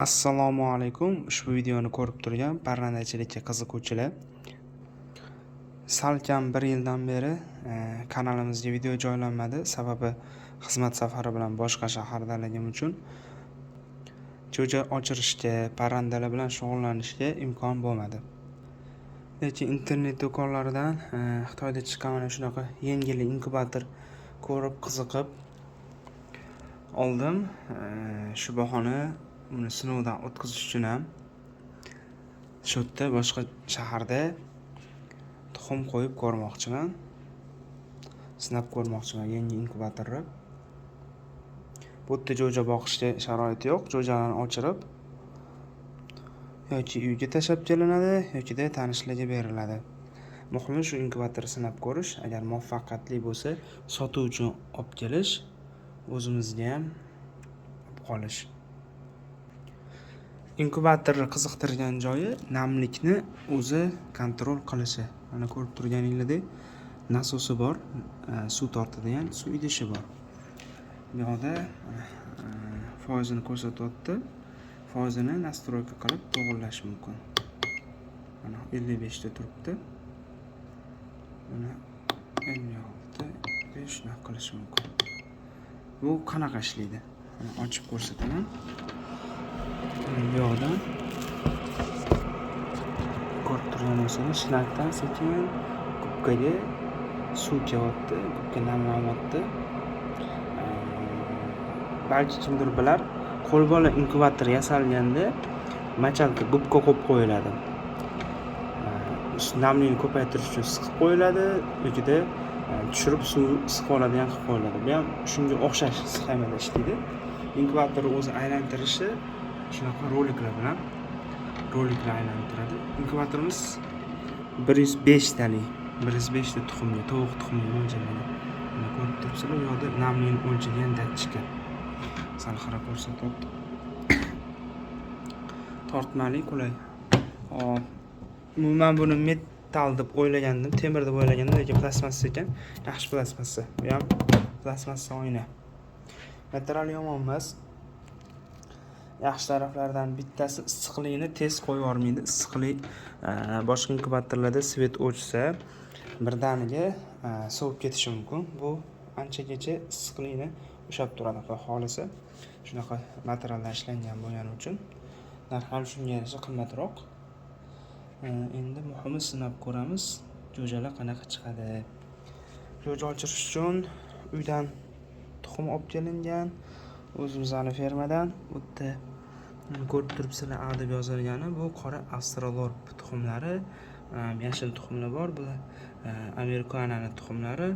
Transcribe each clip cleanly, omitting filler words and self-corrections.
Assalomu alaykum. Ushbu videoni ko'rib turgan parrandachilikka qiziquvchilar, salkam 1 yildan beri kanalimizga video joylanmadi. Sababi xizmat safari bilan boshqa shahardaligim uchun jo'ja ochirishga, parrandalar bilan shug'ullanishga imkon bo'lmadi. Lekin internet do'konlaridan Xitoyda chiqqan mana shunaqa yengil inkubator ko'rib qiziqib oldim. Shu bahona uni sinovdan o'tkazish uchun ham shu yerda boshqa shaharda tuxum qo'yib ko'rmoqchiman. Sinab ko'rmoqchiman yangi inkubatorni. Bu yerda jo'ja boqishga sharoit yo'q. Jo'jalarni ochirib yoki uyga tashlab kelinadi, yoki tanishlarga beriladi. Muhimi shu inkubatorni sinab ko'rish. Agar muvaffaqiyatli bo'lsa, sotuv uchun olib kelish, o'zimizga ham olib qolish. Inkubatorni qiziqtirgan joyi namlikni o'zi kontrol qilishi. Mana ko'rib turganinglardek nasosi bor, suv tortadigan suv idishi bor. Bu yerda foizini ko'rsatyapti. Foizini nastroyka qilib to'g'irlash mumkin. Mana 55 ta turibdi. Mana 56, 5 na qilish mumkin. Bu qanaqa ishlaydi? Mana ochib ko'rsataman. Bu yerdan ko'rib turganingizdek shlangdan sekin gubkaga suv kelyapti, gubka namlanyapti. Balki kimdir bilar, qo'lbola inkubator yasalganda machalka gubka qo'yib qo'yiladi. Namlikni ko'paytirish uchun siqib qo'yiladi, yokida tushirib suv siqib oladigan qilib qo'yiladi. Bu ham shunga o'xshash sxemada ishlaydi. Inkubatorni o'zi aylantirishi shunaqa roliklar bilan aylantiradi. Inkubatorimiz 105 talik, 105 ta tuxumga, tovuq tuxumiga mo'ljallangan. Mana ko'rib turibsizlar, bu yerda namlikni o'lchagan datchika. Sal qarab ko'rsatyapti. Tortmali, qulay. Men buni metall deb o'ylagandim, temir deb o'ylagandim, lekin plastmassa ekan. Yaxshi plastmassa. Bu ham plastmassa oyna. Material yomon emas. Yaxshi taraflardan bittasi issiqlikni tez qo'yib yubormaydi. Issiqlik boshqa inkubatorlarda svet o'chsa, birdaniga sovib ketishi mumkin. Bu anchagacha issiqlikni ushlab turadi. Xudo xolisa shunaqa materialdan ishlangan bo'lgani uchun narxi ham shunga yarasha qimmatroq. Endi muhimi sinab ko'ramiz, jo'jalar qanaqa chiqadi. Jo'ja ochirish uchun uydan tuxum olib kelingan, o'zimizning fermadan. Bu yerda ko'rib turibsizlar, A deb yozilgani bu qora avstralorp tuxumlari, yashil tuxumlar bor, bu amerikananing tuxumlari.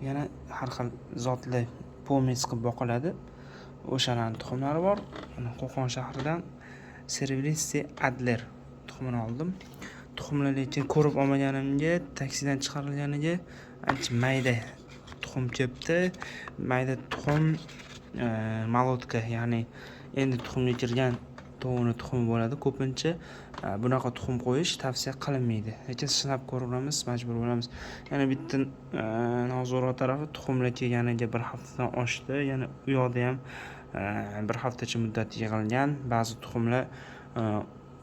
Yana har xil zotli pomis qilib boqiladi. O'shalarning tuxumlari bor. Mana Qo'qon shahridan Servilisi Adler tuxumini oldim. Tuxumlar lekin ko'rib olmaganimga, taksidan chiqarilganiga ancha mayda tuxum kelibdi. Mayda tuxum malotka, ya'ni endi tuxumga kirgan tovuqning tuxumi bo'ladi. Ko'pincha bunaqa tuxum qo'yish tavsiya qilinmaydi. Lekin sinab ko'ramiz, majbur bo'lamiz. Yana bitta nozo'roq tarafi tuxumlar kelganiga 1 haftadan oshdi. Yana u yoqda ham 1 haftacha muddat yig'ilgan. Ba'zi tuxumlar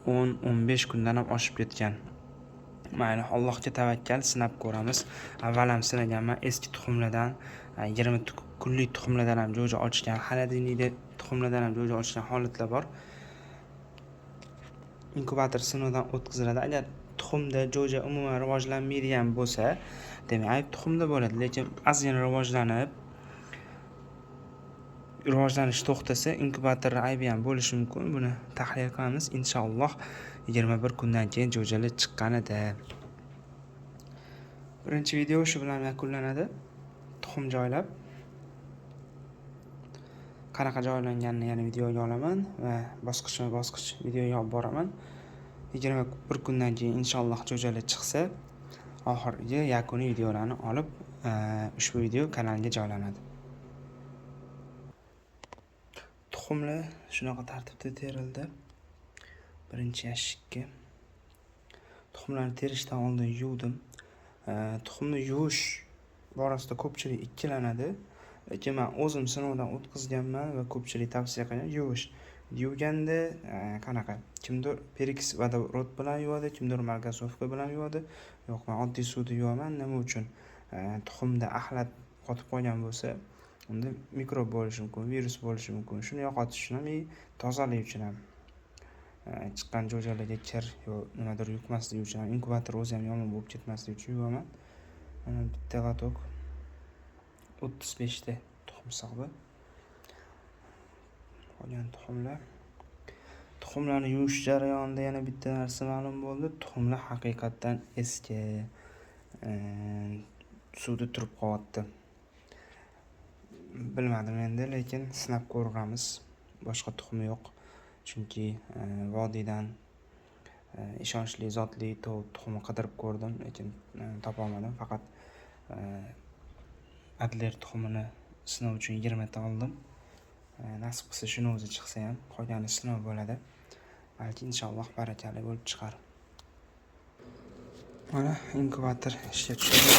10-15 kundan ham oshib ketgan. Mayli, Allohga tavakkal, sinab ko'ramiz. Avval ham sinaganman, eski tuxumlardan 20 kunlik tuxumlardan ham jo'ja ochgan, xolodilnikda tuxumlardan ham jo'ja ochgan holatlar bor. Inkubator sinovdan o'tkaziladi. Agar tuxumda jo'ja umuman rivojlanmaydigan bo'lsa, demak ayb tuxumda bo'ladi. Lekin ozgina rivojlanish to'xtasa, inkubatorda aybi ham bo'lishi mumkin. Buni tahlil qilamiz. Inshaalloh 21 kundan keyin jo'jalar chiqqanida. Birinchi video shu bilan yakunlanadi. Tuxum joylab qanaqa joylanganini yana videoga olaman va bosqichma-bosqich videoga olib boraman. 21 kundan keyin inshaalloh jo'jalar chiqsa, oxirgi yakuniy videolarni olib ushbu video kanalga joylanadi. Tuxumlar shunaqa tartibda terildi. Birinchi yashikka. Tuxumlarni terishdan oldin yuvdim. Tuxumni yuvish borasida ko'pchilik ikkilanadi. Lekin men o'zim sinovdan o'tkazganman va ko'pchilik tavsiya qilgan yuvish. yuvganda qanaqa kimdir pereks vodorod bilan yuvadi, kimdir margasovka bilan yuvadi. Yo'q, men oddiy suvda yuvaman. Nima uchun? Tuxumda axlat qotib qolgan bo'lsa, unda mikrob bo'lishi mumkin, virus bo'lishi mumkin. Shuni yo'qotish uchun ham, tozalash uchun ham, chiqqan jo'jalarga kir yo nimadir yuqmasligi uchun ham, inkubator o'zi ham yomon bo'lib ketmasligi uchun yuvaman. Mana bitta lotok 35 ta tuxum hisobi. Qolgan tuxumlarni yuvish jarayonida yana bitta narsa ma'lum bo'ldi. Tuxumlar haqiqatan eski suvda turib qolyapti. Bilmadim endi, lekin sinab ko'ramiz. Boshqa tuxum yo'q. Chunki vodiydan ishonchli zotli tuxumni qidirib ko'rdim, lekin topa olmadim. Faqat Adler tuxumini sinov uchun 20 ta oldim. Nasib qilsa shuni o'zi chiqsa ham, qolgani sinov bo'ladi. Balki inshaalloh barakali bo'lib chiqar. Mana inkubator ishga tushadi.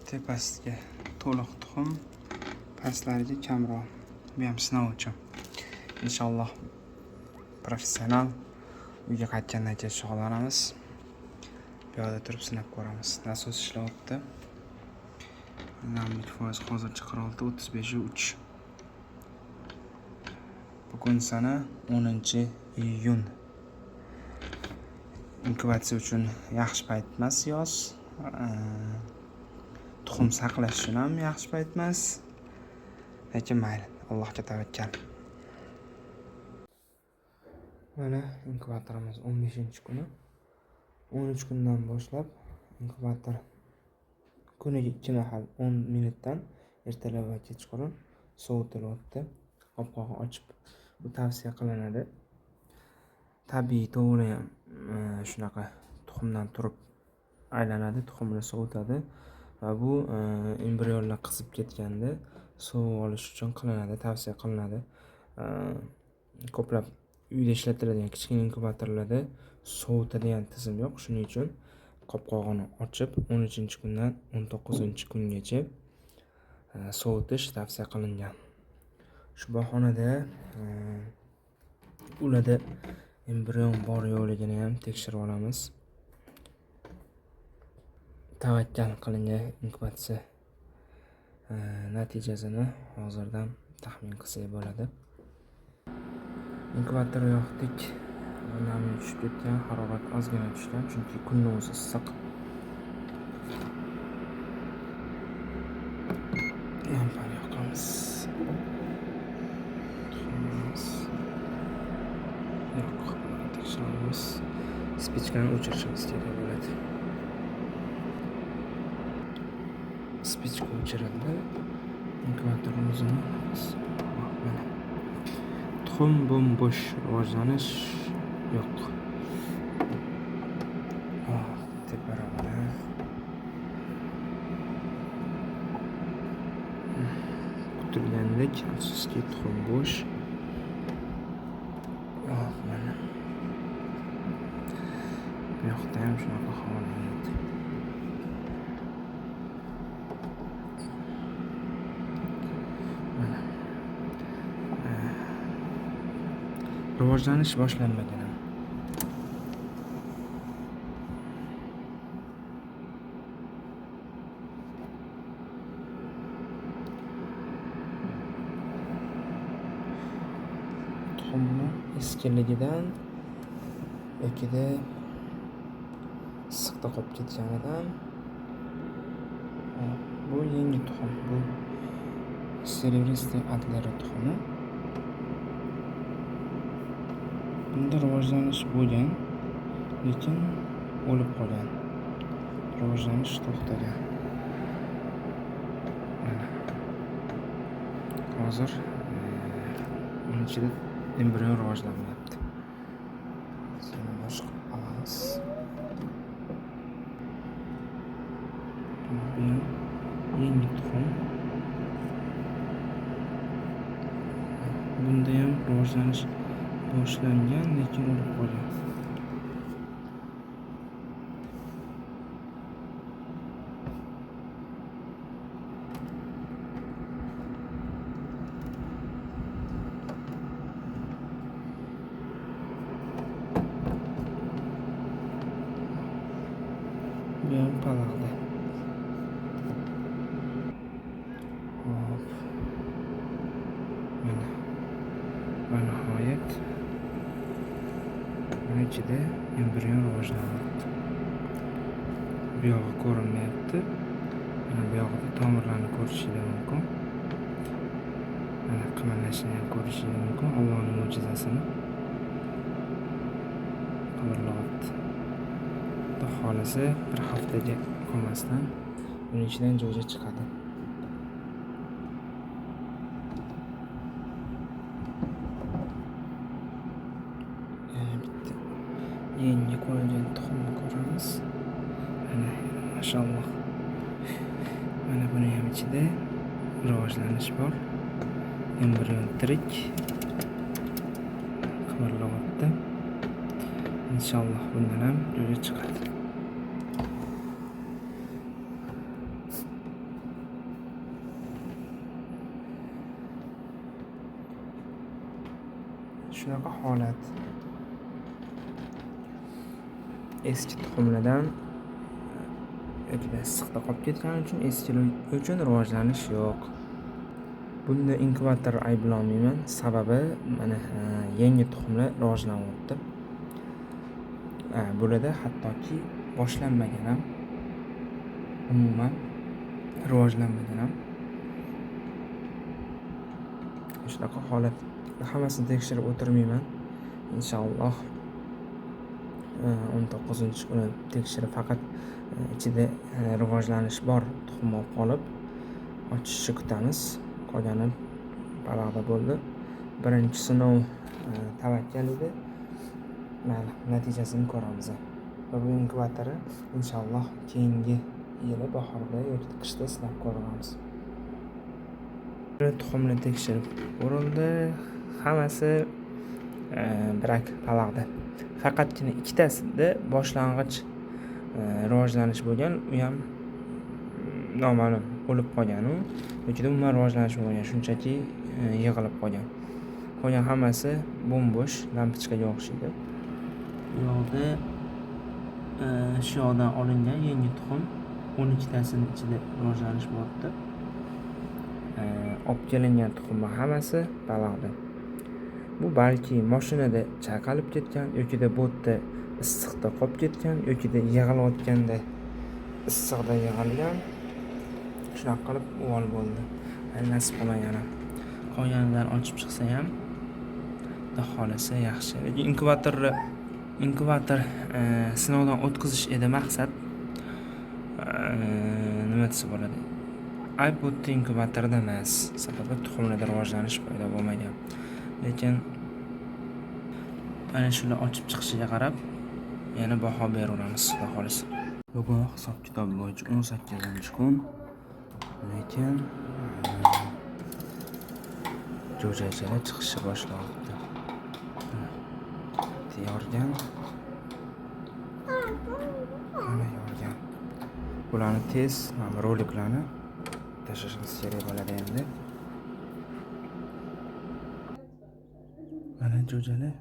Tepasiga to'liq tuxum, pastlariga kamroq. Bu ham sinov uchun. Inshaalloh professional uyga qaytgandan keyin shug'ullanamiz. Bu yerda turib sinab ko'ramiz. Nasos ishlayapti. Namlik foiz hozircha 46-35-3. Bugun sana 10-iyun. Inkubatsiya uchun yaxshi payt emas yoz. Tuxum saqlash uchun ham yaxshi payt emas. Lekin mayli, Allohga tavakkal. Mana inkubatorimiz 15-kuni. 13 kundan boshlab inkubator kuniga 2 mahal 10 minutdan ertalab va kechqurun sovutilyapti. Qopqog'ini ochib, bu tavsiya qilinadi. Tabiiy to'g'ri ham shunaqa tuxumdan turib aylanadi, tuxumni sovutadi va bu embrionlar qizib ketganda sovib olish uchun qilinadi, tavsiya qilinadi. Ko'plab uyda ishlatiladigan kichkina inkubatorlarda sovutadigan tizim yo'q. Shuning uchun qopqog'ini ochib 13-kundan 19-kungacha sovutish tavsiya qilingan. Shu bahonada ularda embrion bor yo'qligini ham tekshirib olamiz. Tavakkal qilingan inkubatsiya natijasini hozirdan taxmin qilsak bo'ladi. Inkubator yoqdik. Namlik tushib ketgan, harorat ozgina tushgan, chunki kunning o'zi issiq. Lampani yoqamiz. Yo'q, tekshiramiz. Spichkani o'chirishimiz kerak bo'ladi. Spichka o'chirildi. Inkubatorimizni mana tuxum bo'sh, rivojlanish yo'q. Teparoqda kutilgandek, afsuski tuxum bo'sh. Mana bu yoqda ham shunaqa holat. Mana rivojlanish boshlanmagan. Tuxumni eskiligidan yoki issiqda qolib ketganidan bu yangi tuxum, bu Silvestri Adler tuxumi. Bunda rivojlanish bo'lgan, lekin o'lib qolgan. Rivojlanish to'xtagan. Mana hozir uning ichida embrion rivojlanmayapti. Seni boshqa olamiz. Bu yangi tuxum. Bunda ham rivojlanish boshlangan, lekin o'lib qolgan. ichida embrion rivojlanyapti. Bu yog'i ko'rinmayapti. Mana bu yoqda tomirlarni ko'rishingiz mumkin. Mana qimirlashini ham ko'rishingiz mumkin. Allohning mo'jizasini qimirlayapti. Xudo xolasa bir haftaga qolmasdan buning ichidan jo'ja chiqadi. Yana bitta yangi qo'yilgan tuxumni ko'ramiz. Mana mashalloh. Mana buni ham ichida rivojlanish bor. Embrion tirik. Qimirlayapti. Inshaalloh bundan ham jo'ja chiqadi. Shunaqa holat. Eski tuxumlardan yoki issiqda qolib ketgani uchun eskilik uchun rivojlanish yo'q. Bunda inkubator ayblamayman. Sababi mana yangi tuxumlar rivojlanyapti. Burada hattoki boshlanmagan ham, umuman rivojlanmagan ham. Shunaqa holat. Hammasini tekshirib o'tirmayman. Inshaalloh 19-kuni tekshirib faqat ichida rivojlanish bor tuxum olib qolib ochishni kutamiz. Qolgani balog'da bo'ldi. Birinchi sinov tavakkal edi. Mana natijasini ko'ramiz. Va bu inkubatorni inshaalloh keyingi yili bahorda yoki qishda sinab ko'ramiz. Tuxumni tekshirib ko'rildi. Hammasi birak palag'da. Faqatgina ikkitasida boshlang'ich rivojlanish bo'lgan, u ham noma'lum o'lib qolgan yoki umuman rivojlanish bo'lmagan, shunchaki yig'ilib qolgan. Qolgan hammasi bo'm-bo'sh lampochkaga o'xshaydi. Bu yoqda shu yoqdan olingan yangi tuxum 12 tasini ichida rivojlanish bo'lyapti. Olib kelingan tuxumlar hammasi palag'da. Bu balki mashinada chaqalib ketgan yoki bo'tda issiqda qolib ketgan yoki yig'ilayotganda issiqda yig'ilgan. Shunaqa qilib uvol bo'ldi. Nasib qilmagan. Qolganidan ochib chiqsa ham xudo xolasa yaxshi. Inkubator sinovdan o'tkazish edi maqsad. Nima desa bo'ladi? iPodda inkubatorda emas, sababi tuxumlarda rivojlanish paydo bo'lmagan. Lekin ana shular ochib chiqishiga qarab yana baho beraveramiz, xudo xolasa. Bugun hisob-kitob bo'yicha 18-kun. Lekin jo'jachalar chiqishni boshlayapti. Yorgan. Mana yorgan. Bularni tez roliklarni tashlashimiz kerak bo'ladi endi. Mana jo'jalar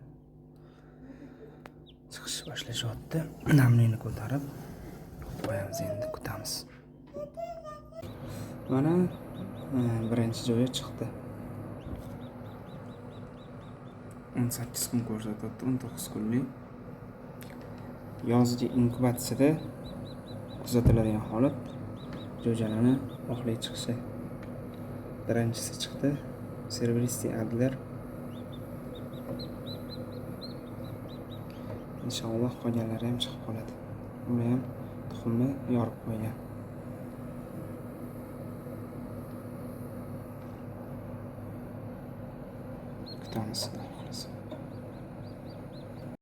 chiqishni boshlashyapti. Namlikni ko'tarib qo'yamiz, endi kutamiz. Mana birinchi jo'ja chiqdi. 18 kun ko'rsatyapti, 19 kunlik. Yozgi inkubatsiyada kuzatiladigan holat jo'jalarni oxirgi chiqishi. Birinchisi chiqdi. Servisti Adler. Inshaalloh qolganlari ham chiqib qoladi. Uni ham tuxumni yorib qo'ygan. Kutamiz.